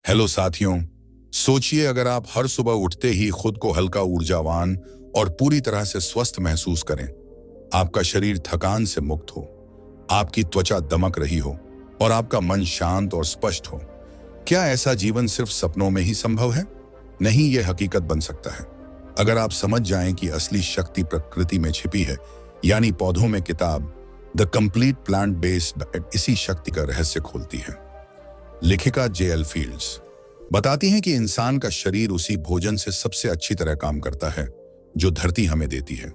Hello साथियों, सोचिए अगर आप हर सुबह उठते ही खुद को हल्का, ऊर्जावान और पूरी तरह से स्वस्थ महसूस करें। आपका शरीर थकान से मुक्त हो, आपकी त्वचा दमक रही हो और आपका मन शांत और स्पष्ट हो। क्या ऐसा जीवन सिर्फ सपनों में ही संभव है? नहीं, यह हकीकत बन सकता है अगर आप समझ जाएं कि असली शक्ति प्रकृति में छिपी है, यानी पौधों में। किताब the complete plant based diet इसी शक्ति का रहस्य खोलती है। लेखिका जेएल फील्ड्स बताती हैं कि इंसान का शरीर उसी भोजन से सबसे अच्छी तरह काम करता है जो धरती हमें देती है।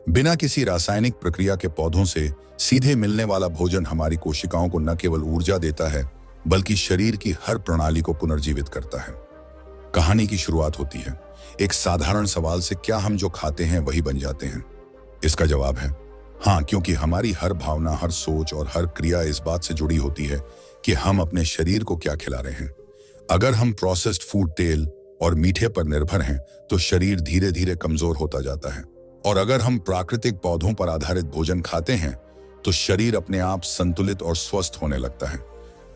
बिना किसी रासायनिक प्रक्रिया के पौधों से सीधे मिलने वाला भोजन हमारी कोशिकाओं को न केवल ऊर्जा देता है बल्कि शरीर की हर प्रणाली को पुनर्जीवित करता है। कहानी की शुरुआत होती है एक साधारण सवाल से, क्या हम जो खाते हैं वही बन जाते हैं? इसका जवाब है हाँ, क्योंकि हमारी हर भावना, हर सोच और हर क्रिया इस बात से जुड़ी होती है कि हम अपने शरीर को क्या खिला रहे हैं। अगर हम प्रोसेस्ड फूड, तेल और मीठे पर निर्भर हैं तो शरीर धीरे धीरे कमजोर होता जाता है, और अगर हम प्राकृतिक पौधों पर आधारित भोजन खाते हैं तो शरीर अपने आप संतुलित और स्वस्थ होने लगता है।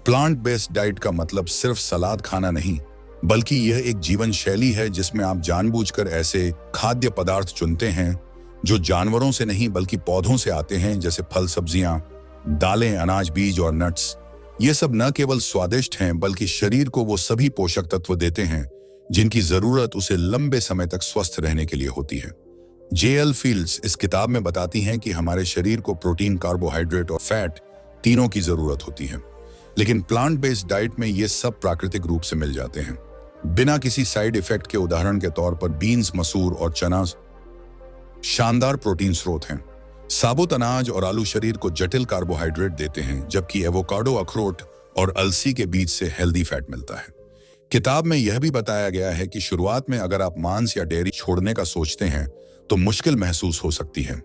प्लांट बेस्ड डाइट का मतलब सिर्फ सलाद खाना नहीं, बल्कि यह एक जीवन शैली है जिसमें आप जानबूझकर ऐसे खाद्य पदार्थ चुनते हैं जो जानवरों से नहीं बल्कि पौधों से आते हैं, जैसे फल, सब्जियां, दालें, अनाज, बीज और नट्स। ये सब न केवल स्वादिष्ट हैं बल्कि शरीर को वो सभी पोषक तत्व देते हैं जिनकी जरूरत उसे लंबे समय तक स्वस्थ रहने के लिए होती है। जेएल फील्ड्स इस किताब में बताती हैं कि हमारे शरीर को प्रोटीन, कार्बोहाइड्रेट और फैट तीनों की जरूरत होती है, लेकिन प्लांट बेस्ड डाइट में ये सब प्राकृतिक रूप से मिल जाते हैं बिना किसी साइड इफेक्ट के। उदाहरण के तौर पर बीन्स, मसूर और चना शानदार प्रोटीन स्रोत हैं। साबुत अनाज और आलू शरीर को जटिल कार्बोहाइड्रेट देते हैं, जबकि एवोकाडो, अखरोट और अलसी के बीज से हेल्दी फैट मिलता है। किताब में यह भी बताया गया है कि शुरुआत में अगर आप मांस या डेयरी छोड़ने का सोचते हैं तो मुश्किल महसूस हो सकती है,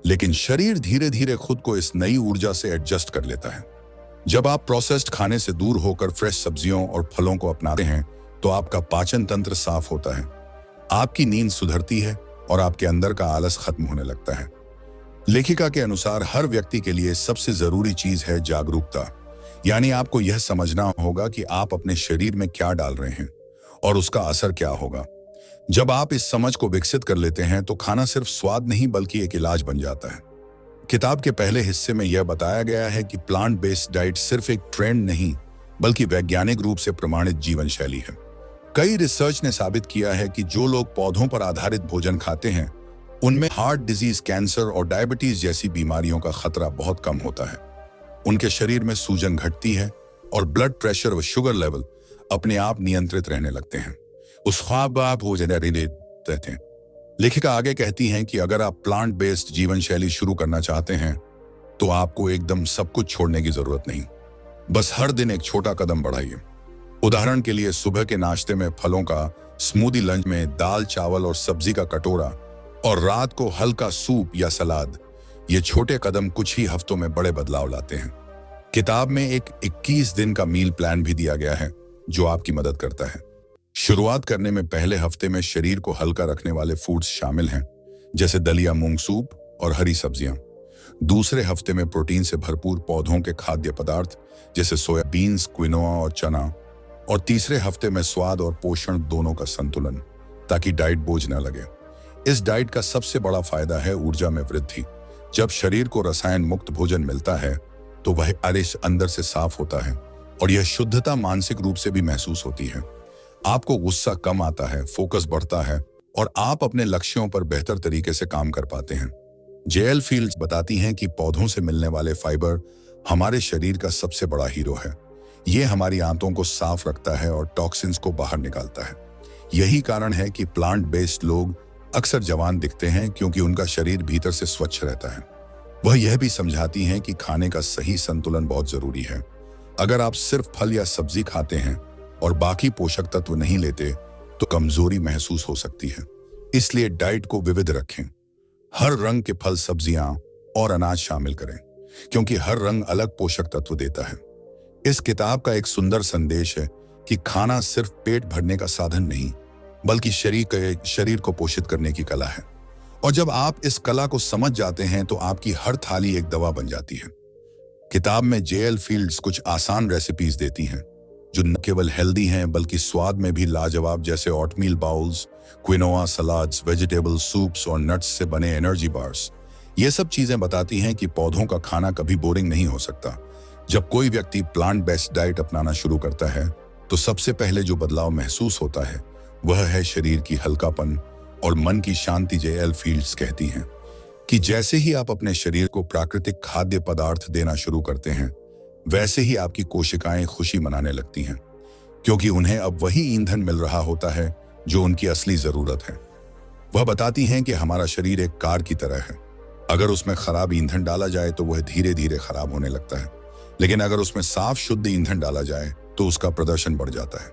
लेकिन शरीर धीरे धीरे खुद को इस नई ऊर्जा से एडजस्ट कर लेता है। जब आप प्रोसेस्ड खाने से दूर होकर फ्रेश सब्जियों और फलों को अपनाते हैं तो आपका पाचन तंत्र साफ होता है, आपकी नींद सुधरती है और आपके अंदर का आलस खत्म होने लगता है। लेखिका के अनुसार हर व्यक्ति के लिए सबसे जरूरी चीज है जागरूकता, यानी आपको यह समझना होगा कि आप अपने शरीर में क्या डाल रहे हैं और उसका असर क्या होगा। जब आप इस समझ को विकसित कर लेते हैं तो खाना सिर्फ स्वाद नहीं बल्कि एक इलाज बन जाता है। किताब के पहले हिस्से में यह बताया गया है कि प्लांट बेस्ड डाइट सिर्फ एक ट्रेंड नहीं बल्कि वैज्ञानिक रूप से प्रमाणित जीवन शैली है। कई रिसर्च ने साबित किया है कि जो लोग पौधों पर आधारित भोजन खाते हैं उनमें हार्ट डिजीज, कैंसर और डायबिटीज जैसी बीमारियों का खतरा बहुत कम होता है। उनके शरीर में सूजन घटती है और ब्लड प्रेशर व शुगर लेवल अपने आप नियंत्रित रहने लगते हैं। उस ख्वाब आप भोजन रहते हैं। लेखिका आगे कहती हैं कि अगर आप प्लांट बेस्ड जीवन शैली शुरू करना चाहते हैं तो आपको एकदम सब कुछ छोड़ने की जरूरत नहीं, बस हर दिन एक छोटा कदम बढ़ाइए। उदाहरण के लिए सुबह के नाश्ते में फलों का स्मूदी, लंच में दाल, चावल और सब्जी का कटोरा और रात को हल्का सूप या सलाद। ये छोटे कदम कुछ ही हफ्तों में बड़े बदलाव लाते हैं। किताब में एक 21 दिन का मील प्लान भी दिया गया है जो आपकी मदद करता है। शुरुआत करने में पहले हफ्ते में शरीर को हल्का रखने वाले फूड्स शामिल हैं, जैसे दलिया, मूंग सूप और हरी सब्जियां। दूसरे हफ्ते में प्रोटीन से भरपूर पौधों के खाद्य पदार्थ जैसे सोयाबीन्स, क्विनोआ और चना। और तीसरे हफ्ते में स्वाद और पोषण दोनों का संतुलन, ताकि डाइट बोझ न लगे। इस डाइट का सबसे बड़ा फायदा है ऊर्जा में वृद्धि। जब शरीर को रसायन मुक्त भोजन मिलता है तो वह अंदर से साफ होता है और यह शुद्धता मानसिक रूप से भी महसूस होती है। आपको गुस्सा कम आता है, फोकस बढ़ता है और आप अपने लक्ष्यों पर बेहतर तरीके से काम कर पाते हैं। जेएल फील्ड्स बताती हैं कि पौधों से मिलने वाले फाइबर हमारे शरीर का सबसे बड़ा हीरो है। ये हमारी आंतों को साफ रखता है और टॉक्सिन्स को बाहर निकालता है। यही कारण है कि प्लांट बेस्ड लोग अक्सर जवान दिखते हैं, क्योंकि उनका शरीर भीतर से स्वच्छ रहता है। वह यह भी समझाती हैं कि खाने का सही संतुलन बहुत जरूरी है। अगर आप सिर्फ फल या सब्जी खाते हैं और बाकी पोषक तत्व नहीं लेते तो कमजोरी महसूस हो सकती है। इसलिए डाइट को विविध रखें। हर रंग के फल, सब्जियां और अनाज शामिल करें, क्योंकि हर रंग अलग पोषक तत्व देता है। इस किताब का एक सुंदर संदेश है कि खाना सिर्फ पेट भरने का साधन नहीं बल्कि शरीर को पोषित करने की कला है। और जब आप इस कला को समझ जाते हैं तो आपकी हर थाली एक दवा बन जाती है। किताब में जेएल फील्ड्स कुछ आसान रेसिपीज देती हैं जो न केवल हेल्दी हैं बल्कि स्वाद में भी लाजवाब, जैसे oatmeal bowls, quinoa salads, vegetable soups और नट्स से बने एनर्जी बार्स। ये सब चीजें बताती हैं कि पौधों का खाना कभी बोरिंग नहीं हो सकता। जब कोई व्यक्ति प्लांट बेस्ड डाइट अपनाना शुरू करता है तो सबसे पहले जो बदलाव महसूस होता है वह है शरीर की हल्कापन और मन की शांति। जेएल फील्ड्स कहती हैं कि जैसे ही आप अपने शरीर को प्राकृतिक खाद्य पदार्थ देना शुरू करते हैं, वैसे ही आपकी कोशिकाएं खुशी मनाने लगती हैं, क्योंकि उन्हें अब वही ईंधन मिल रहा होता है जो उनकी असली जरूरत है। वह बताती हैं कि हमारा शरीर एक कार की तरह है। अगर उसमें खराब ईंधन डाला जाए तो वह धीरे धीरे खराब होने लगता है, लेकिन अगर उसमें साफ शुद्ध ईंधन डाला जाए तो उसका प्रदर्शन बढ़ जाता है।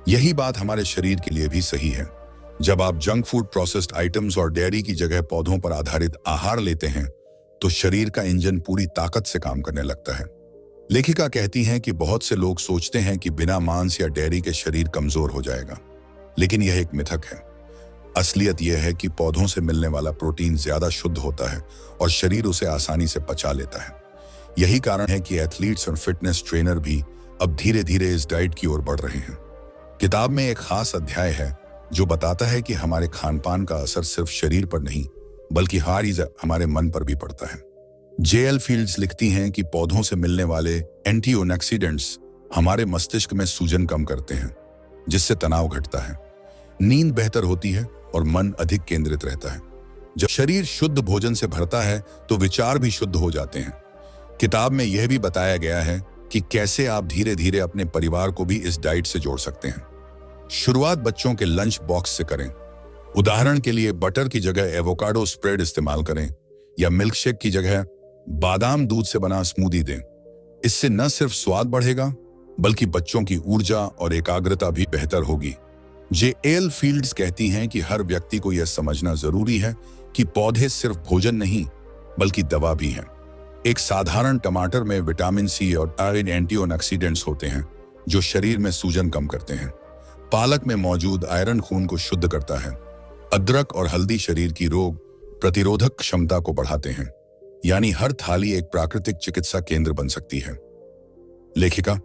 यही बात हमारे शरीर के लिए भी सही है। जब आप जंक फूड, प्रोसेस्ड आइटम्स और डेयरी की जगह पौधों पर आधारित आहार लेते हैं तो शरीर का इंजन पूरी ताकत से काम करने लगता है। लेखिका कहती हैं कि बहुत से लोग सोचते हैं कि बिना मांस या डेयरी के शरीर कमजोर हो जाएगा, लेकिन यह एक मिथक है। असलियत यह है कि पौधों से मिलने वाला प्रोटीन ज्यादा शुद्ध होता है और शरीर उसे आसानी से पचा लेता है। यही कारण है कि एथलीट्स और फिटनेस ट्रेनर भी अब धीरे धीरे इस डाइट की ओर बढ़ रहे हैं। किताब में एक खास अध्याय है जो बताता है कि हमारे खानपान का असर सिर्फ शरीर पर नहीं बल्कि हमारे मन पर भी पड़ता है। जेएल फील्ड्स लिखती हैं कि पौधों से मिलने वाले एंटीऑक्सीडेंट्स हमारे मस्तिष्क में सूजन कम करते हैं, जिससे तनाव घटता है, नींद बेहतर होती है और मन अधिक केंद्रित रहता है। जब शरीर शुद्ध भोजन से भरता है तो विचार भी शुद्ध हो जाते हैं। किताब में यह भी बताया गया है कि कैसे आप धीरे धीरे अपने परिवार को भी इस डाइट से जोड़ सकते हैं। शुरुआत बच्चों के लंच बॉक्स से करें। उदाहरण के लिए बटर की जगह एवोकाडो स्प्रेड इस्तेमाल करें या मिल्कशेक की जगह बादाम दूध से बना स्मूदी दें। इससे न सिर्फ स्वाद बढ़ेगा बल्कि बच्चों की ऊर्जा और एकाग्रता भी बेहतर होगी। जेएल फील्ड्स कहती हैं कि हर व्यक्ति को यह समझना जरूरी है कि पौधे सिर्फ भोजन नहीं बल्कि दवा भी हैं। एक साधारण टमाटर में विटामिन सी और आयरन एंटीऑक्सीडेंट्स होते हैं जो शरीर में सूजन कम करते हैं। पालक में मौजूद आयरन खून को शुद्ध करता है। अदरक और हल्दी शरीर की रोग प्रतिरोधक क्षमता को बढ़ाते हैं। यानी हर थाली एक प्राकृतिक चिकित्सा केंद्र बन सकती है। लेखिका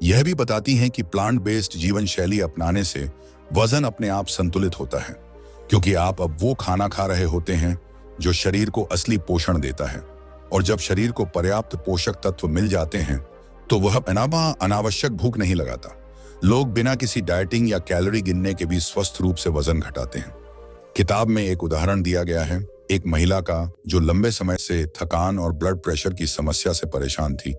यह भी बताती हैं कि प्लांट बेस्ड जीवन शैली अपनाने से वजन अपने आप संतुलित होता है, क्योंकि आप अब वो खाना खा रहे होते हैं जो शरीर को असली पोषण देता है। और जब शरीर को पर्याप्त पोषक तत्व मिल जाते हैं तो वह अनावश्यक भूख नहीं लगाता। लोग बिना किसी डाइटिंग या कैलोरी गिनने के भी स्वस्थ रूप से वजन घटाते हैं। किताब में एक उदाहरण दिया गया है, एक महिला का जो लंबे समय से थकान और ब्लड प्रेशर की समस्या से परेशान थी,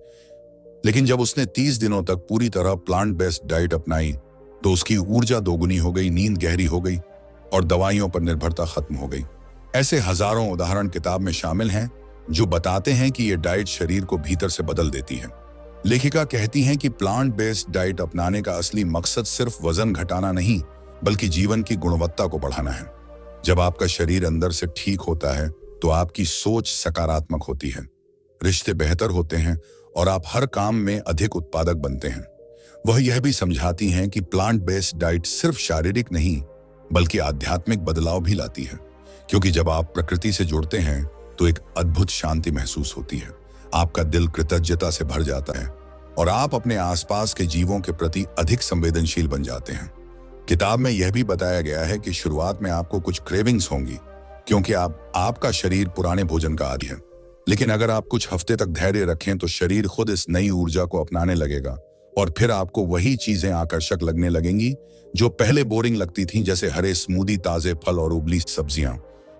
लेकिन जब उसने 30 दिनों तक पूरी तरह प्लांट बेस्ड डाइट अपनाई तो उसकी ऊर्जा दोगुनी हो गई, नींद गहरी हो गई और दवाइयों पर निर्भरता खत्म हो गई। ऐसे हजारों उदाहरण किताब में शामिल हैं जो बताते हैं कि यह डाइट शरीर को भीतर से बदल देती है। लेखिका कहती हैं कि प्लांट बेस्ड डाइट अपनाने का असली मकसद सिर्फ वजन घटाना नहीं बल्कि जीवन की गुणवत्ता को बढ़ाना है। जब आपका शरीर अंदर से ठीक होता है तो आपकी सोच सकारात्मक होती है, रिश्ते बेहतर होते हैं और आप हर काम में अधिक उत्पादक बनते हैं। वह यह भी समझाती हैं कि प्लांट बेस्ड डाइट सिर्फ शारीरिक नहीं बल्कि आध्यात्मिक बदलाव भी लाती है, क्योंकि जब आप प्रकृति से जुड़ते हैं तो एक अद्भुत शांति महसूस होती है। आपका दिल कृतज्ञता से भर जाता है और आप अपने आसपास के जीवों के प्रति अधिक संवेदनशील बन जाते हैं। किताब में यह भी बताया गया है कि शुरुआत में आपको कुछ क्रेविंग्स होंगी, क्योंकि आपका शरीर पुराने भोजन का आदी है, लेकिन अगर आप कुछ हफ्ते तक धैर्य रखें तो शरीर खुद इस नई ऊर्जा को अपनाने लगेगा और फिर आपको वही चीजें आकर्षक लगने लगेंगी जो पहले बोरिंग लगती थीं, जैसे हरे स्मूदी, ताजे फल और उबली सब्जियां।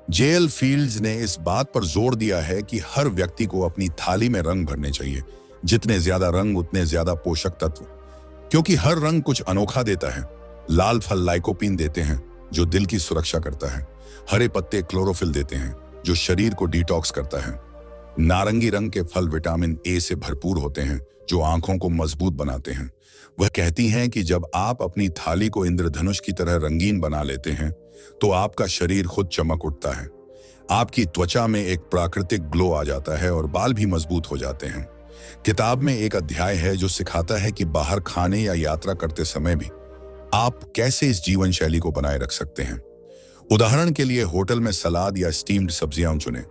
जेएल फील्ड्स ने इस बात पर जोर दिया है कि हर व्यक्ति को अपनी थाली में रंग भरने चाहिए। जितने ज्यादा रंग उतने ज्यादा पोषक तत्व, क्योंकि हर रंग कुछ अनोखा देता है। लाल फल लाइकोपीन देते हैं जो दिल की सुरक्षा करता है। हरे पत्ते क्लोरोफिल देते हैं जो शरीर को डिटॉक्स करता है। नारंगी रंग के फल विटामिन ए से भरपूर होते हैं जो आंखों को मजबूत बनाते हैं। वह कहती हैं कि जब आप अपनी थाली को इंद्रधनुष की तरह रंगीन बना लेते हैं तो आपका शरीर खुद चमक उठता है। आपकी त्वचा में एक प्राकृतिक ग्लो आ जाता है और बाल भी मजबूत हो जाते हैं। किताब में एक अध्याय है जो सिखाता है कि बाहर खाने या यात्रा करते समय भी आप कैसे इस जीवन शैली को बनाए रख सकते हैं। उदाहरण के लिए होटल में सलाद या स्टीम्ड सब्जियां चुनें,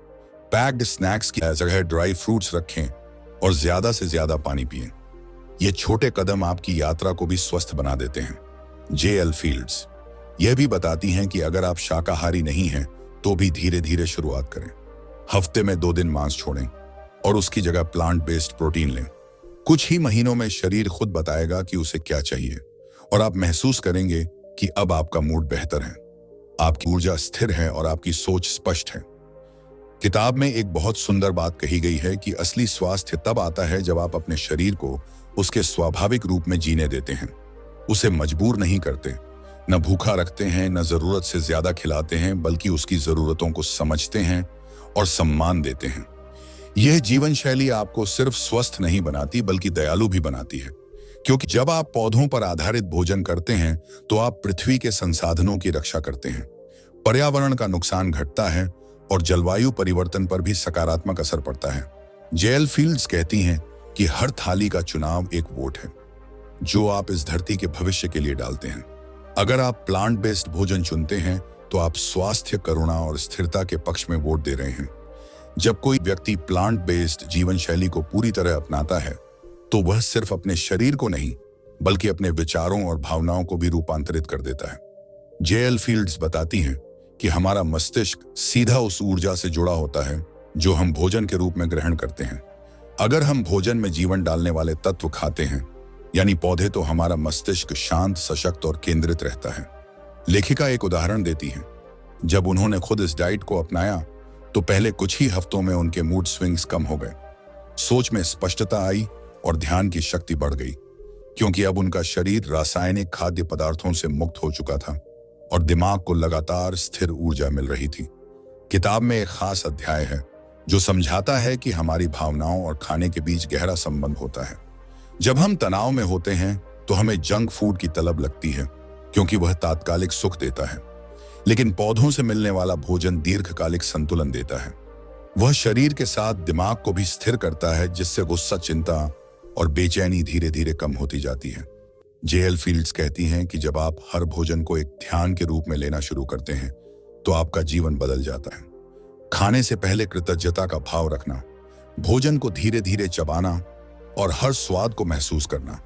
पैक्ड स्नैक्स की जगह ड्राई फ्रूट्स रखें और ज्यादा से ज्यादा पानी पिएं। ये छोटे कदम आपकी यात्रा को भी स्वस्थ बना देते हैं। जे.एल. फील्ड्स यह भी बताती हैं कि अगर आप शाकाहारी नहीं हैं तो भी धीरे धीरे शुरुआत करें। हफ्ते में 2 दिन मांस छोड़ें और उसकी जगह प्लांट बेस्ड प्रोटीन लें। कुछ ही महीनों में शरीर खुद बताएगा कि उसे क्या चाहिए और आप महसूस करेंगे कि अब आपका मूड बेहतर है, आपकी ऊर्जा स्थिर है और आपकी सोच स्पष्ट है। किताब में एक बहुत सुंदर बात कही गई है कि असली स्वास्थ्य तब आता है जब आप अपने शरीर को उसके स्वाभाविक रूप में जीने देते हैं, उसे मजबूर नहीं करते, न भूखा रखते हैं, न जरूरत से ज्यादा खिलाते हैं, बल्कि उसकी जरूरतों को समझते हैं और सम्मान देते हैं। यह जीवन शैली आपको सिर्फ स्वस्थ नहीं बनाती बल्कि दयालु भी बनाती है, क्योंकि जब आप पौधों पर आधारित भोजन करते हैं तो आप पृथ्वी के संसाधनों की रक्षा करते हैं, पर्यावरण का नुकसान घटता है और जलवायु परिवर्तन पर भी सकारात्मक असर पड़ता है। जे.एल. फील्ड्स कहती हैं कि हर थाली का चुनाव एक वोट है जो आप इस धरती के भविष्य के लिए डालते हैं। अगर आप प्लांट बेस्ड भोजन चुनते हैं तो आप स्वास्थ्य, करुणा और स्थिरता के पक्ष में वोट दे रहे हैं। जब कोई व्यक्ति प्लांट बेस्ड जीवन शैली को पूरी तरह अपनाता है तो वह सिर्फ अपने शरीर को नहीं बल्कि अपने विचारों और भावनाओं को भी रूपांतरित कर देता है। जे.एल. फील्ड्स बताती हैं कि हमारा मस्तिष्क सीधा उस ऊर्जा से जुड़ा होता है जो हम भोजन के रूप में ग्रहण करते हैं। अगर हम भोजन में जीवन डालने वाले तत्व खाते हैं, यानी पौधे, तो हमारा मस्तिष्क शांत, सशक्त और केंद्रित रहता है। लेखिका एक उदाहरण देती है। जब उन्होंने खुद इस डाइट को अपनाया तो पहले कुछ ही हफ्तों में उनके मूड स्विंग्स कम हो गए, सोच में स्पष्टता आई और ध्यान की शक्ति बढ़ गई, क्योंकि अब उनका शरीर रासायनिक खाद्य पदार्थों से मुक्त हो चुका था और दिमाग को लगातार स्थिर ऊर्जा मिल रही थी। किताब में एक खास अध्याय है जो समझाता है कि हमारी भावनाओं और खाने के बीच गहरा संबंध होता है। जब हम तनाव में होते हैं तो हमें जंक फूड की तलब लगती है क्योंकि वह तात्कालिक सुख देता है, लेकिन पौधों से मिलने वाला भोजन दीर्घकालिक संतुलन देता है। वह शरीर के साथ दिमाग को भी स्थिर करता है, जिससे गुस्सा, चिंता और बेचैनी धीरे धीरे कम होती जाती है। जे.एल. फील्ड्स कहती हैं कि जब आप हर भोजन को एक ध्यान के रूप में लेना शुरू करते हैं तो आपका जीवन बदल जाता है। खाने से पहले कृतज्ञता का भाव रखना, भोजन को धीरे धीरे चबाना और हर स्वाद को महसूस करना,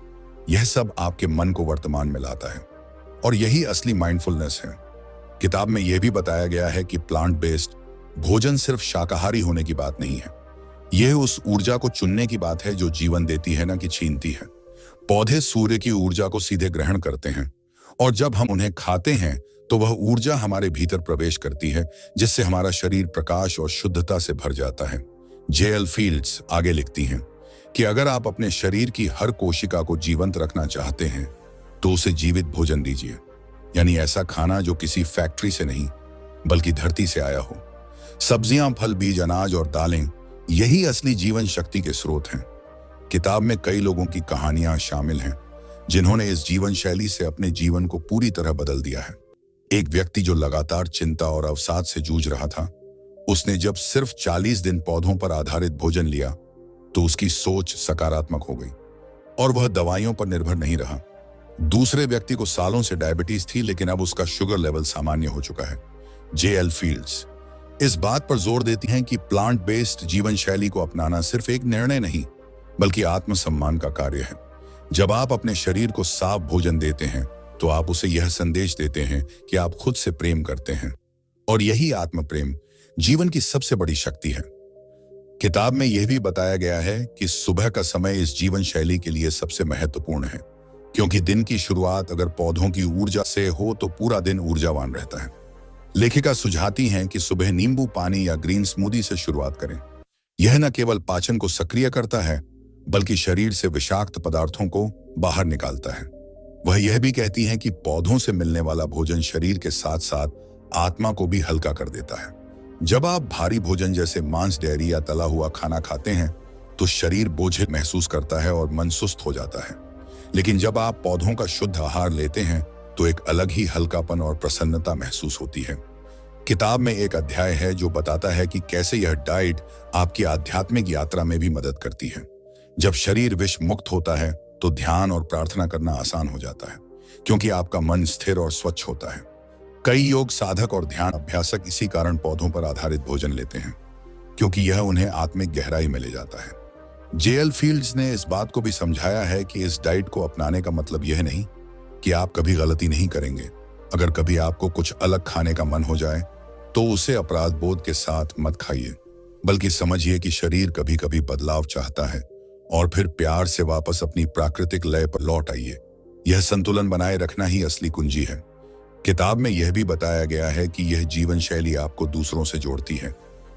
यह सब आपके मन को वर्तमान में लाता है और यही असली माइंडफुलनेस है। किताब में यह भी बताया गया है कि प्लांट बेस्ड भोजन सिर्फ शाकाहारी होने की बात नहीं है, यह उस ऊर्जा को चुनने की बात है जो जीवन देती है, न कि छीनती है। पौधे सूर्य की ऊर्जा को सीधे ग्रहण करते हैं और जब हम उन्हें खाते हैं तो वह ऊर्जा हमारे भीतर प्रवेश करती है, जिससे हमारा शरीर प्रकाश और शुद्धता से भर जाता है। जे.एल. फील्ड्स आगे लिखती हैं कि अगर आप अपने शरीर की हर कोशिका को जीवंत रखना चाहते हैं तो उसे जीवित भोजन दीजिए, यानी ऐसा खाना जो किसी फैक्ट्री से नहीं बल्कि धरती से आया हो। सब्जियां, फल, बीज, अनाज और दालें, यही असली जीवन शक्ति के स्रोत हैं। किताब में कई लोगों की कहानियां शामिल हैं जिन्होंने इस जीवन शैली से अपने जीवन को पूरी तरह बदल दिया है। एक व्यक्ति जो लगातार चिंता और अवसाद से जूझ रहा था, उसने जब सिर्फ 40 दिन पौधों पर आधारित भोजन लिया तो उसकी सोच सकारात्मक हो गई और वह दवाइयों पर निर्भर नहीं रहा। दूसरे व्यक्ति को सालों से डायबिटीज थी, लेकिन अब उसका शुगर लेवल सामान्य हो चुका है। जे.एल. फील्ड्स इस बात पर जोर देती हैं कि प्लांट बेस्ड जीवन शैली को अपनाना सिर्फ एक निर्णय नहीं बल्कि आत्मसम्मान का कार्य है। जब आप अपने शरीर को साफ भोजन देते हैं तो आप उसे यह संदेश देते हैं कि आप खुद से प्रेम करते हैं और यही आत्म प्रेम जीवन की सबसे बड़ी शक्ति है। किताब में यह भी बताया गया है कि सुबह का समय इस जीवन शैली के लिए सबसे महत्वपूर्ण है, क्योंकि दिन की शुरुआत अगर पौधों की ऊर्जा से हो तो पूरा दिन ऊर्जावान रहता है। लेखिका सुझाती हैं कि सुबह नींबू पानी या ग्रीन स्मूदी से शुरुआत करें। यह न केवल पाचन को सक्रिय करता है बल्कि शरीर से विषाक्त पदार्थों को बाहर निकालता है। वह यह भी कहती हैं कि पौधों से मिलने वाला भोजन शरीर के साथ साथ आत्मा को भी हल्का कर देता है। जब आप भारी भोजन जैसे मांस, डेयरी या तला हुआ खाना खाते हैं तो शरीर बोझिल महसूस करता है और मन सुस्त हो जाता है, लेकिन जब आप पौधों का शुद्ध आहार लेते हैं तो एक अलग ही हल्कापन और प्रसन्नता महसूस होती है। किताब में एक अध्याय है जो बताता है कि कैसे यह डाइट आपकी आध्यात्मिक यात्रा में भी मदद करती है। जब शरीर विष मुक्त होता है तो ध्यान और प्रार्थना करना आसान हो जाता है, क्योंकि आपका मन स्थिर और स्वच्छ होता है। कई योग साधक और ध्यान अभ्यासक इसी कारण पौधों पर आधारित भोजन लेते हैं, क्योंकि यह उन्हें आत्मिक गहराई में ले जाता है। जेएल फील्ड्स ने इस बात को भी समझाया है कि इस डाइट को अपनाने का मतलब यह नहीं कि आप कभी गलती नहीं करेंगे। अगर कभी आपको कुछ अलग खाने का मन हो जाए तो उसे अपराध बोध के साथ मत खाइए, बल्कि समझिए कि शरीर कभी कभी बदलाव चाहता है और फिर प्यार से वापस अपनी प्राकृतिक लय पर लौट आइए। यह संतुलन बनाए रखना ही असली कुंजी है। किताब में यह भी बताया गया है कि यह जीवन शैली आपको दूसरों से जोड़ती है,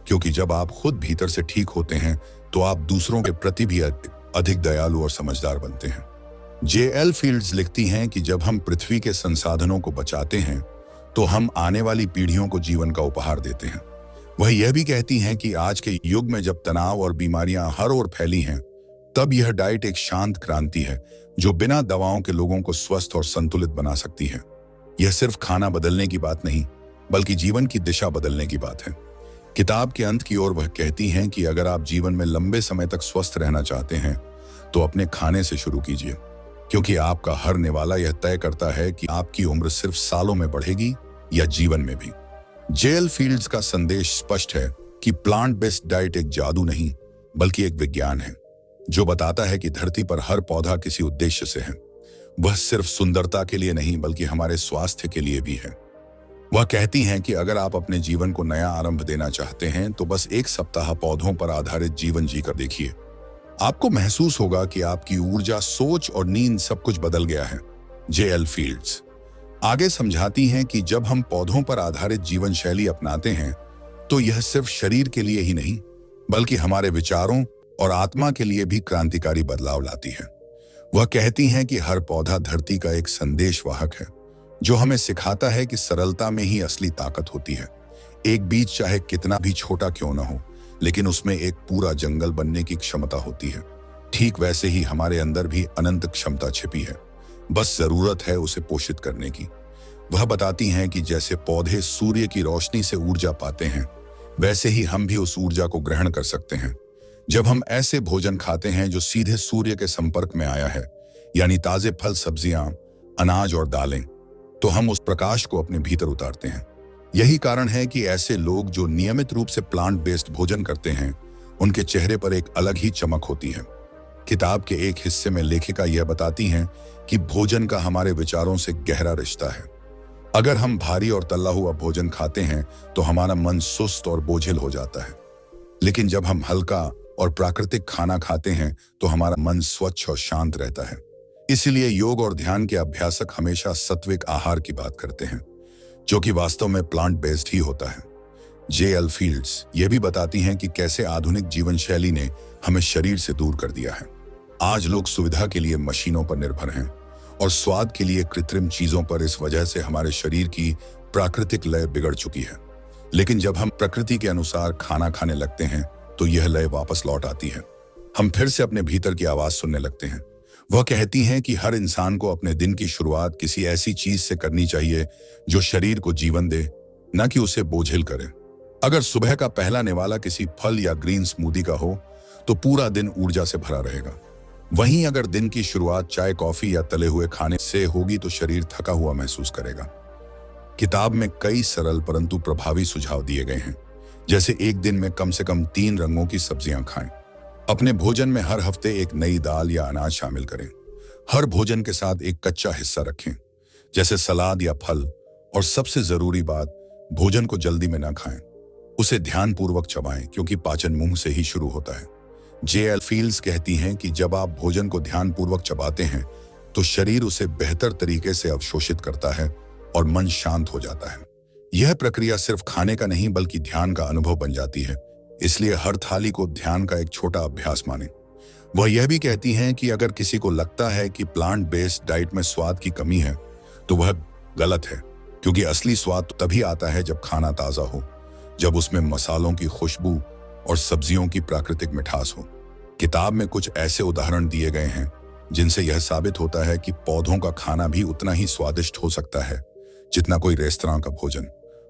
क्योंकि जब आप खुद भीतर से ठीक होते हैं तो आप दूसरों के प्रति भी अधिक दयालु और समझदार बनते हैं। जेएल फील्ड्स लिखती हैं कि जब हम पृथ्वी के संसाधनों को बचाते हैं तो हम आने वाली पीढ़ियों को जीवन का उपहार देते हैं। वह यह भी कहती हैं कि आज के युग में जब तनाव और बीमारियां हर ओर फैली हैं, तब यह डाइट एक शांत क्रांति है जो बिना दवाओं के लोगों को स्वस्थ और संतुलित बना सकती है। यह सिर्फ खाना बदलने की बात नहीं, बल्कि जीवन की दिशा बदलने की बात है। किताब के अंत की ओर वह कहती हैं कि अगर आप जीवन में लंबे समय तक स्वस्थ रहना चाहते हैं तो अपने खाने से शुरू कीजिए, क्योंकि आपका हर निवाला यह तय करता है कि आपकी उम्र सिर्फ सालों में बढ़ेगी या जीवन में भी। जेएल फील्ड्स का संदेश स्पष्ट है कि प्लांट बेस्ड डाइट एक जादू नहीं, बल्कि एक विज्ञान है जो बताता है कि धरती पर हर पौधा किसी उद्देश्य से है। वह सिर्फ सुंदरता के लिए नहीं, बल्कि हमारे स्वास्थ्य के लिए भी है। वह कहती हैं कि अगर आप अपने जीवन को नया आरंभ देना चाहते हैं तो बस एक सप्ताह पौधों पर आधारित जीवन जीकर देखिए। आपको महसूस होगा कि आपकी ऊर्जा, सोच और नींद सब कुछ बदल गया है। जेएल फील्ड्स आगे समझाती हैं कि जब हम पौधों पर आधारित जीवन शैली अपनाते हैं तो यह सिर्फ शरीर के लिए ही नहीं, बल्कि हमारे विचारों और आत्मा के लिए भी क्रांतिकारी बदलाव लाती है। वह कहती हैं कि हर पौधा धरती का एक संदेशवाहक है जो हमें सिखाता है कि सरलता में ही असली ताकत होती है। एक बीज चाहे कितना भी छोटा क्यों न हो, लेकिन उसमें एक पूरा जंगल बनने की क्षमता होती है। ठीक वैसे ही हमारे अंदर भी अनंत क्षमता छिपी है, बस जरूरत है उसे पोषित करने की। वह बताती हैं कि जैसे पौधे सूर्य की रोशनी से ऊर्जा पाते हैं, वैसे ही हम भी उस ऊर्जा को ग्रहण कर सकते हैं। जब हम ऐसे भोजन खाते हैं जो सीधे सूर्य के संपर्क में आया है, यानी ताजे फल, सब्जियां, अनाज और दालें, तो हम उस प्रकाश को अपने भीतर उतारते हैं। यही कारण है कि ऐसे लोग जो नियमित रूप से प्लांट बेस्ड भोजन करते हैं, उनके चेहरे पर एक अलग ही चमक होती है। किताब के एक हिस्से में लेखिका यह बताती हैं कि भोजन का हमारे विचारों से गहरा रिश्ता है। अगर हम भारी और तला हुआ भोजन खाते हैं तो हमारा मन सुस्त और बोझिल हो जाता है, लेकिन जब हम हल्का और प्राकृतिक खाना खाते हैं तो हमारा मन स्वच्छ और शांत रहता है। इसलिए योग और ध्यान के अभ्यासक हमेशा सात्विक आहार की बात करते हैं, जो कि वास्तव में प्लांट बेस्ड ही होता है। जेएल फील्ड्स ये भी बताती हैं कि कैसे आधुनिक जीवन शैली ने हमें शरीर से दूर कर दिया है। आज लोग सुविधा के लिए मशीनों पर निर्भर हैं और स्वाद के लिए कृत्रिम चीजों पर। इस वजह से हमारे शरीर की प्राकृतिक लय बिगड़ चुकी है। लेकिन जब हम प्रकृति के अनुसार खाना खाने लगते हैं तो यह लय वापस लौट आती है। हम फिर से अपने भीतर की आवाज सुनने लगते हैं। वह कहती हैं कि हर इंसान को अपने दिन की शुरुआत किसी ऐसी चीज से करनी चाहिए जो शरीर को जीवन दे, न कि उसे बोझिल करे। अगर सुबह का पहला निवाला किसी फल या ग्रीन स्मूदी का हो तो पूरा दिन ऊर्जा से भरा रहेगा। वहीं अगर दिन की शुरुआत चाय, कॉफी या तले हुए खाने से होगी तो शरीर थका हुआ महसूस करेगा। किताब में कई सरल परंतु प्रभावी सुझाव दिए गए हैं, जैसे एक दिन में कम से कम 3 रंगों की सब्जियां खाएं। अपने भोजन में हर हफ्ते एक नई दाल या अनाज शामिल करें। हर भोजन के साथ एक कच्चा हिस्सा रखें, जैसे सलाद या फल। और सबसे जरूरी बात, भोजन को जल्दी में ना खाएं, उसे ध्यानपूर्वक चबाएं, क्योंकि पाचन मुंह से ही शुरू होता है। जेएल फील्ड्स कहती हैं कि जब आप भोजन को ध्यानपूर्वक चबाते हैं तो शरीर उसे बेहतर तरीके से अवशोषित करता है और मन शांत हो जाता है। यह प्रक्रिया सिर्फ खाने का नहीं, बल्कि ध्यान का अनुभव बन जाती है। इसलिए हर थाली को ध्यान का एक छोटा अभ्यास माने। वह यह भी कहती हैं कि अगर किसी को लगता है कि प्लांट बेस्ड डाइट में स्वाद की कमी है तो वह गलत है, क्योंकि असली स्वाद तो तभी आता है जब खाना ताजा हो, जब उसमें मसालों की खुशबू और सब्जियों की प्राकृतिक मिठास हो। किताब में कुछ ऐसे उदाहरण दिए गए हैं जिनसे यह साबित होता है कि पौधों का खाना भी उतना ही स्वादिष्ट हो सकता है जितना कोई रेस्तरां का भोजन।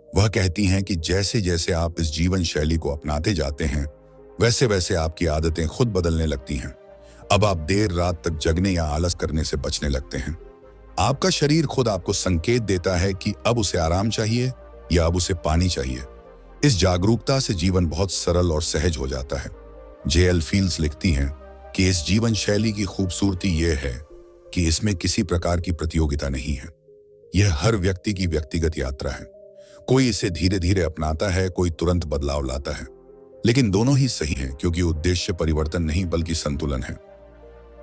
वह कहती हैं कि जैसे जैसे आप इस जीवन शैली को अपनाते जाते हैं, वैसे वैसे आपकी आदतें खुद बदलने लगती हैं। अब आप देर रात तक जगने या आलस करने से बचने लगते हैं। आपका शरीर खुद आपको संकेत देता है कि अब उसे आराम चाहिए या अब उसे पानी चाहिए। इस जागरूकता से जीवन बहुत सरल और सहज हो जाता है। जेएल फील्ड्स लिखती हैं कि इस जीवन शैली की खूबसूरती यह है कि इसमें किसी प्रकार की प्रतियोगिता नहीं है। यह हर व्यक्ति की व्यक्तिगत यात्रा है। कोई इसे धीरे धीरे अपनाता है, कोई तुरंत बदलाव लाता है, लेकिन दोनों ही सही हैं क्योंकि उद्देश्य परिवर्तन नहीं बल्कि संतुलन है।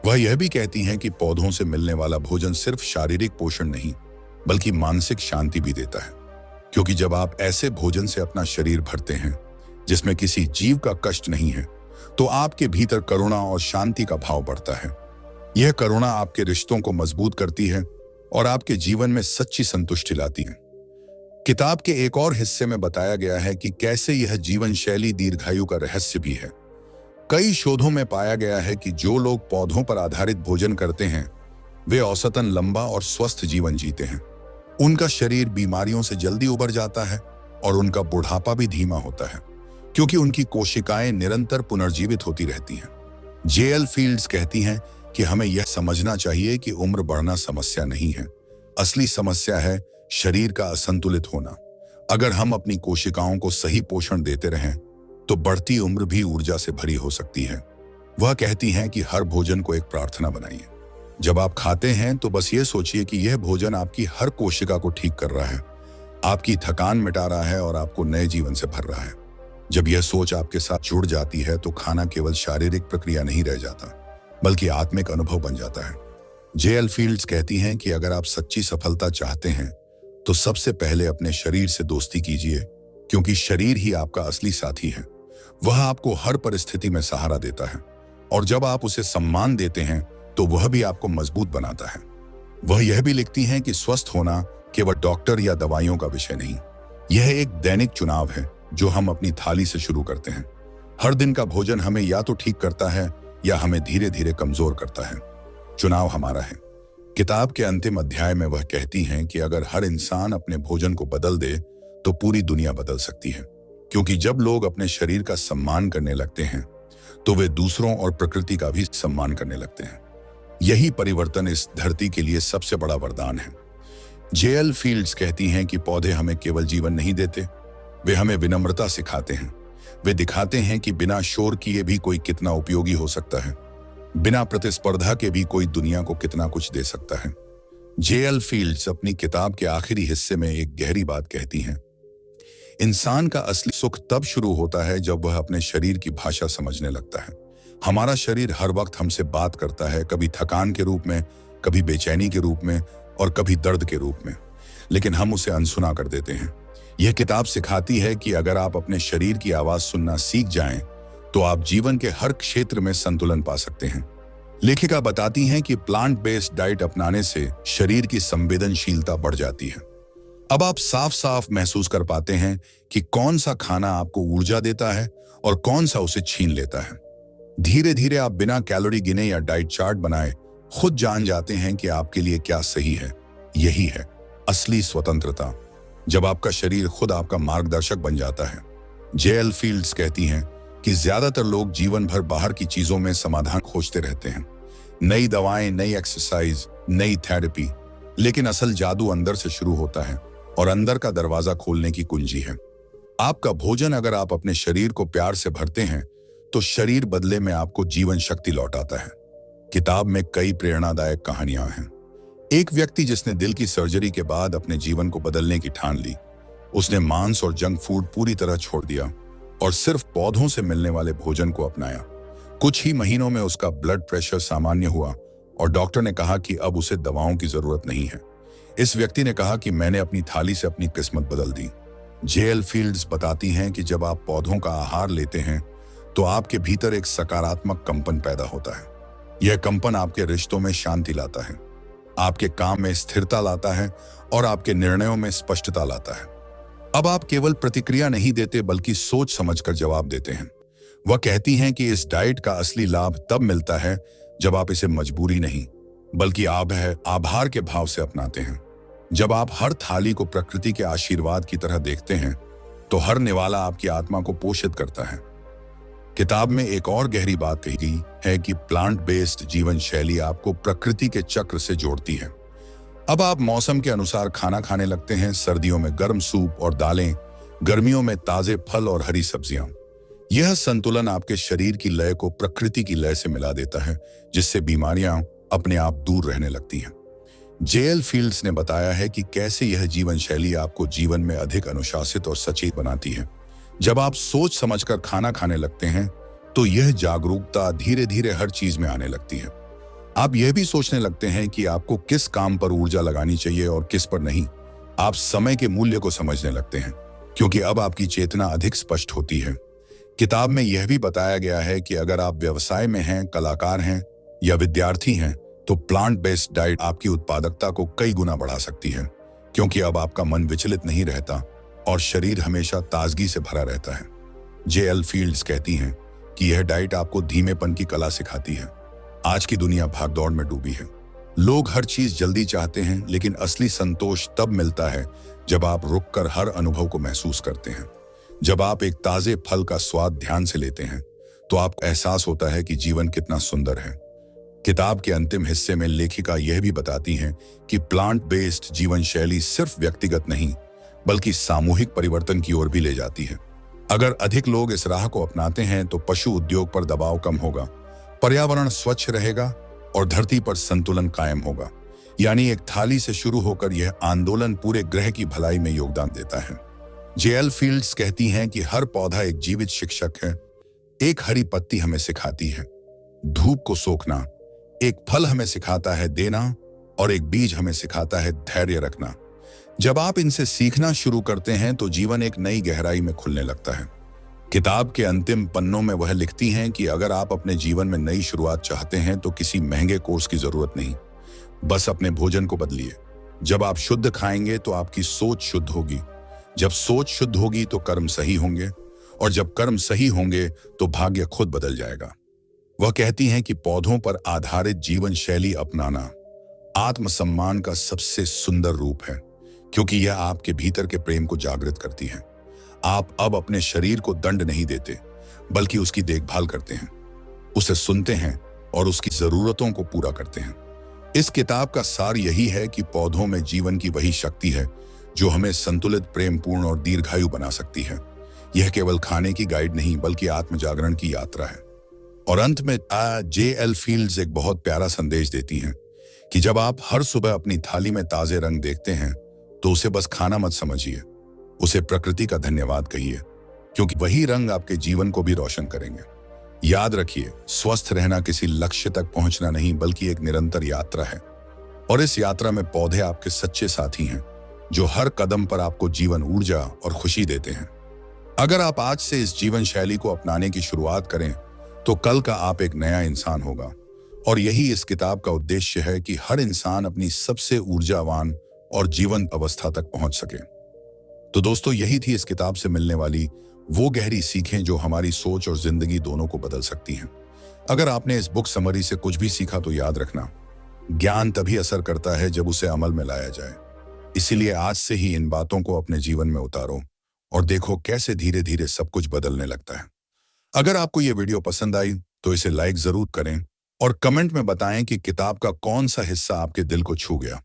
वह यह भी कहती हैं कि पौधों से मिलने वाला भोजन सिर्फ शारीरिक पोषण नहीं बल्कि मानसिक शांति भी देता है, क्योंकि जब आप ऐसे भोजन से अपना शरीर भरते हैं जिसमें किसी जीव का कष्ट नहीं है, तो आपके भीतर करुणा और शांति का भाव बढ़ता है। यह करुणा आपके रिश्तों को मजबूत करती है और आपके जीवन में सच्ची संतुष्टि लाती है। किताब के एक और हिस्से में बताया गया है कि कैसे यह जीवन शैली दीर्घायु का रहस्य भी है। कई शोधों में पाया गया है कि जो लोग पौधों पर आधारित भोजन करते हैं वे औसतन लंबा और स्वस्थ जीवन जीते हैं। उनका शरीर बीमारियों से जल्दी उबर जाता है और उनका बुढ़ापा भी धीमा होता है, क्योंकि उनकी कोशिकाएं निरंतर पुनर्जीवित होती रहती हैं। जेएल फील्ड्स कहती हैं कि हमें यह समझना चाहिए कि उम्र बढ़ना समस्या नहीं है, असली समस्या है शरीर का असंतुलित होना। अगर हम अपनी कोशिकाओं को सही पोषण देते रहें तो बढ़ती उम्र भी ऊर्जा से भरी हो सकती है। वह कहती हैं कि हर भोजन को एक प्रार्थना बनाइए। जब आप खाते हैं तो बस ये सोचिए कि यह भोजन आपकी हर कोशिका को ठीक कर रहा है, आपकी थकान मिटा रहा है और आपको नए जीवन से भर रहा है। जब यह सोच आपके साथ जुड़ जाती है तो खाना केवल शारीरिक प्रक्रिया नहीं रह जाता बल्कि आत्मिक अनुभव बन जाता है। जेएल फील्ड्स कहती हैं कि अगर आप सच्ची सफलता चाहते हैं तो सबसे पहले अपने शरीर से दोस्ती कीजिए, क्योंकि शरीर ही आपका असली साथी है। वह आपको हर परिस्थिति में सहारा देता है और जब आप उसे सम्मान देते हैं तो वह भी आपको मजबूत बनाता है। वह यह भी लिखती हैं कि स्वस्थ होना केवल डॉक्टर या दवाइयों का विषय नहीं, यह एक दैनिक चुनाव है जो हम अपनी थाली से शुरू करते हैं। हर दिन का भोजन हमें या तो ठीक करता है या हमें धीरे धीरे कमजोर करता है। चुनाव हमारा है। किताब के अंतिम अध्याय में वह कहती हैं कि अगर हर इंसान अपने भोजन को बदल दे तो पूरी दुनिया बदल सकती है, क्योंकि जब लोग अपने शरीर का सम्मान करने लगते हैं तो वे दूसरों और प्रकृति का भी सम्मान करने लगते हैं। यही परिवर्तन इस धरती के लिए सबसे बड़ा वरदान है। जेएल फील्ड्स कहती हैं कि पौधे हमें केवल जीवन नहीं देते, वे हमें विनम्रता सिखाते हैं। वे दिखाते हैं कि बिना शोर किए भी कोई कितना उपयोगी हो सकता है, बिना प्रतिस्पर्धा के भी कोई दुनिया को कितना कुछ दे सकता है। जेएल फील्ड्स अपनी किताब के आखिरी हिस्से में एक गहरी बात कहती हैं। इंसान का असली सुख तब शुरू होता है जब वह अपने शरीर की भाषा समझने लगता है। हमारा शरीर हर वक्त हमसे बात करता है, कभी थकान के रूप में, कभी बेचैनी के रूप में और कभी दर्द के रूप में, लेकिन हम उसे अनसुना कर देते हैं। यह किताब सिखाती है कि अगर आप अपने शरीर की आवाज सुनना सीख जाएं, तो आप जीवन के हर क्षेत्र में संतुलन पा सकते हैं। लेखिका बताती हैं कि प्लांट बेस्ड डाइट अपनाने से शरीर की संवेदनशीलता बढ़ जाती है। अब आप साफ साफ महसूस कर पाते हैं कि कौन सा खाना आपको ऊर्जा देता है और कौन सा उसे छीन लेता है। धीरे धीरे आप बिना कैलोरी गिने या डाइट चार्ट बनाए खुद जान जाते हैं कि आपके लिए क्या सही है। यही है असली स्वतंत्रता, जब आपका शरीर खुद आपका मार्गदर्शक बन जाता है। जेएल फील्ड्स कहती हैं कि ज्यादातर लोग जीवन भर बाहर की चीजों में समाधान खोजते रहते हैं, नई दवाएं, नई एक्सरसाइज, नई थेरेपी, लेकिन असल जादू अंदर से शुरू होता है और अंदर का दरवाजा खोलने की कुंजी है आपका भोजन। अगर आप अपने शरीर को प्यार से भरते हैं तो शरीर बदले में आपको जीवन शक्ति लौटाता है। किताब में कई प्रेरणादायक कहानियां हैं। एक व्यक्ति जिसने दिल की सर्जरी के बाद अपने जीवन को बदलने की ठान ली, उसने मांस और जंक फूड पूरी तरह छोड़ दिया और सिर्फ पौधों से मिलने वाले भोजन को अपनाया। कुछ ही महीनों में उसका ब्लड प्रेशर सामान्य हुआ और डॉक्टर ने कहा कि अब उसे दवाओं की जरूरत नहीं है। इस व्यक्ति ने कहा कि मैंने अपनी थाली से अपनी किस्मत बदल दी। जेएल फील्ड्स बताती हैं कि जब आप पौधों का आहार लेते हैं तो आपके भीतर एक सकारात्मक कंपन पैदा होता है। यह कंपन आपके रिश्तों में शांति लाता है, आपके काम में स्थिरता लाता है और आपके निर्णयों में स्पष्टता लाता है। अब आप केवल प्रतिक्रिया नहीं देते बल्कि सोच समझकर जवाब देते हैं। वह कहती हैं कि इस डाइट का असली लाभ तब मिलता है जब आप इसे मजबूरी नहीं बल्कि आभार के भाव से अपनाते हैं। जब आप हर थाली को प्रकृति के आशीर्वाद की तरह देखते हैं तो हर निवाला आपकी आत्मा को पोषित करता है। किताब में एक और गहरी बात कही गई है कि प्लांट बेस्ड जीवन शैली आपको प्रकृति के चक्र से जोड़ती है। अब आप मौसम के अनुसार खाना खाने लगते हैं, सर्दियों में गर्म सूप और दालें, गर्मियों में ताजे फल और हरी सब्जियां। यह संतुलन आपके शरीर की लय को प्रकृति की लय से मिला देता है, जिससे बीमारियां अपने आप दूर रहने लगती हैं। जेएल फील्ड्स ने बताया है कि कैसे यह जीवन शैली आपको जीवन में अधिक अनुशासित और सचेत बनाती है। जब आप सोच समझकर खाना खाने लगते हैं, तो यह जागरूकता धीरे धीरे हर चीज में आने लगती है। आप यह भी सोचने लगते हैं कि आपको किस काम पर ऊर्जा लगानी चाहिए और किस पर नहीं। आप समय के मूल्य को समझने लगते हैं, क्योंकि अब आपकी चेतना अधिक स्पष्ट होती है। किताब में यह भी बताया गया है कि अगर आप व्यवसाय में हैं, कलाकार हैं या विद्यार्थी हैं, तो प्लांट बेस्ड डाइट आपकी उत्पादकता को कई गुना बढ़ा सकती है, क्योंकि अब आपका मन विचलित नहीं रहता और शरीर हमेशा ताजगी से भरा रहता है। जेएल फील्ड्स कहती हैं कि यह डाइट आपको धीमेपन की कला सिखाती है। आज की दुनिया भागदौड़ में डूबी है। लोग हर चीज जल्दी चाहते हैं, लेकिन असली संतोष तब मिलता है जब आप रुककर हर अनुभव को महसूस करते हैं। जब आप एक ताजे फल का स्वाद ध्यान से लेते हैं, तो आपको एहसास होता है कि जीवन कितना सुंदर है। किताब के अंतिम हिस्से में लेखिका यह भी बताती हैं कि प्लांट बेस्ड जीवन शैली सिर्फ व्यक्तिगत नहीं, बल्कि सामूहिक परिवर्तन की ओर भी ले जाती है। अगर अधिक लोग इस राह को अपनाते हैं, तो पशु उद्योग पर दबाव कम होगा, पर्यावरण स्वच्छ रहेगा और धरती पर संतुलन कायम होगा। यानी एक थाली से शुरू होकर यह आंदोलन पूरे ग्रह की भलाई में योगदान देता है। जेएल फील्ड्स कहती हैं कि हर पौधा एक जीवित शिक्षक है। एक हरी पत्ती हमें सिखाती है धूप को सोखना, एक फल हमें सिखाता है देना, और एक बीज हमें सिखाता है धैर्य रखना। जब आप इनसे सीखना शुरू करते हैं, तो जीवन एक नई गहराई में खुलने लगता है। किताब के अंतिम पन्नों में वह लिखती हैं कि अगर आप अपने जीवन में नई शुरुआत चाहते हैं, तो किसी महंगे कोर्स की जरूरत नहीं, बस अपने भोजन को बदलिए। जब आप शुद्ध खाएंगे, तो आपकी सोच शुद्ध होगी। जब सोच शुद्ध होगी, तो कर्म सही होंगे, और जब कर्म सही होंगे, तो भाग्य खुद बदल जाएगा। वह कहती हैं कि पौधों पर आधारित जीवन शैली अपनाना आत्मसम्मान का सबसे सुंदर रूप है, क्योंकि यह आपके भीतर के प्रेम को जागृत करती है। आप अब अपने शरीर को दंड नहीं देते, बल्कि उसकी देखभाल करते हैं, उसे सुनते हैं और उसकी जरूरतों को पूरा करते हैं। इस किताब का सार यही है कि पौधों में जीवन की वही शक्ति है जो हमें संतुलित, प्रेमपूर्ण और दीर्घायु बना सकती है। यह केवल खाने की गाइड नहीं, बल्कि आत्मजागरण की यात्रा है। और अंत में जेएल फील्ड्स एक बहुत प्यारा संदेश देती हैं कि जब आप हर सुबह अपनी थाली में ताजे रंग देखते हैं, तो उसे बस खाना मत समझिए, उसे प्रकृति का धन्यवाद कहिए, क्योंकि वही रंग आपके जीवन को भी रोशन करेंगे। याद रखिए, स्वस्थ रहना किसी लक्ष्य तक पहुंचना नहीं, बल्कि एक निरंतर यात्रा है। और इस यात्रा में पौधे आपके सच्चे साथी हैं, जो हर कदम पर आपको जीवन, ऊर्जा और खुशी देते हैं। अगर आप आज से इस जीवन शैली को अपनाने की शुरुआत करें, तो कल का आप एक नया इंसान होगा। और यही इस किताब का उद्देश्य है कि हर इंसान अपनी सबसे ऊर्जावान और जीवंत अवस्था तक पहुंच सके। तो दोस्तों, यही थी इस किताब से मिलने वाली वो गहरी सीखें जो हमारी सोच और जिंदगी दोनों को बदल सकती हैं। अगर आपने इस बुक समरी से कुछ भी सीखा, तो याद रखना, ज्ञान तभी असर करता है जब उसे अमल में लाया जाए। इसीलिए आज से ही इन बातों को अपने जीवन में उतारो और देखो कैसे धीरे धीरे सब कुछ बदलने लगता है। अगर आपको ये वीडियो पसंद आई, तो इसे लाइक जरूर करें और कमेंट में बताएं कि किताब का कौन सा हिस्सा आपके दिल को छू गया।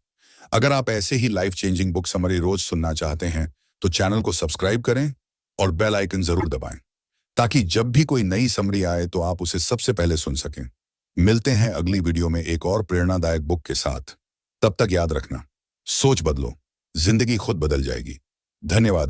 अगर आप ऐसे ही लाइफ चेंजिंग बुक समरी रोज सुनना चाहते हैं, तो चैनल को सब्सक्राइब करें और बेल आइकन जरूर दबाएं, ताकि जब भी कोई नई समरी आए, तो आप उसे सबसे पहले सुन सकें। मिलते हैं अगली वीडियो में एक और प्रेरणादायक बुक के साथ। तब तक याद रखना, सोच बदलो, जिंदगी खुद बदल जाएगी। धन्यवाद।